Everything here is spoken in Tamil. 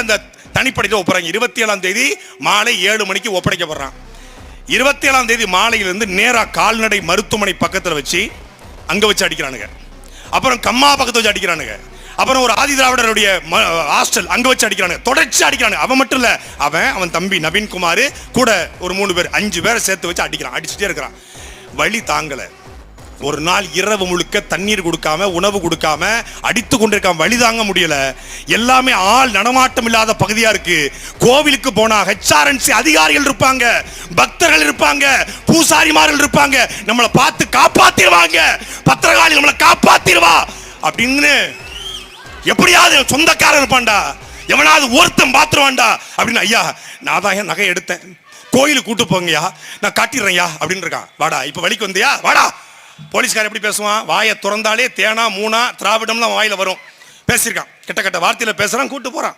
இந்த தனிப்படையில் ஒப்படைங்க. 27ஆம் தேதி மாலை 7 மணிக்கு ஒப்படைக்கப்படுறான். 27ஆம் தேதி மாலையிலிருந்து நேரா கால்நடை மருத்துவமனை பக்கத்தில் வச்சு அங்க வச்சு அடிக்கிறானுங்க. அப்புறம் கம்மா பக்கத்தை வச்சு அடிக்கிறானுங்க. அப்புறம் ஒரு ஆதி திராவிடருடைய ஹாஸ்டல் அங்க வச்சு அடிக்கிறானுங்க. தொடர்ச்சி அடிக்கிறானுங்க. அவன் மட்டும் இல்ல, அவன் தம்பி நவீன்குமார் கூட ஒரு 3 பேர் 5 பேரை சேர்த்து வச்சு அடிக்கிறான். அடிச்சுட்டே இருக்கிறான். வழி தாங்கல. ஒரு நாள் இரவு முழுக்க தண்ணீர் கொடுக்காம உணவு கொடுக்காம அடித்து கொண்டிருக்காம வழி தாங்க முடியல. எல்லாமே ஆள் நடமாட்டம் இல்லாத பகுதியா இருக்கு. கோவிலுக்கு போனா HRNC அதிகாரிகள் இருப்பாங்க, பக்தர்கள் இருப்பாங்க, பூசாரிமார்கள் இருப்பாங்க. நம்மளை பார்த்து காப்பாத்திடுவாங்க, பத்திரகாளி நம்மளை காப்பாத்திடுவா அப்படின்னு எப்படியாவது சொந்தக்காரன் இருப்பான்டா, எவனாவது ஒருத்தன் பாத்துருவான்டா அப்படின்னு. ஐயா நான் தான் என் நகை எடுத்தேன், கோயிலுக்கு கூட்டு போங்கயா, நான் காட்டிடுறேன்யா அப்படின்னு இருக்கான். வாடா இப்ப வழிக்கு வந்தியா வாடா. போலீஸ்கார எப்படி பேசுவான்? வாயை திறந்தாலே தேனா மூணா திராவிடம்லாம் வாயில வரும். பேசியிருக்கான், கிட்ட வார்த்தையில பேசுறான், கூட்டு போறான்.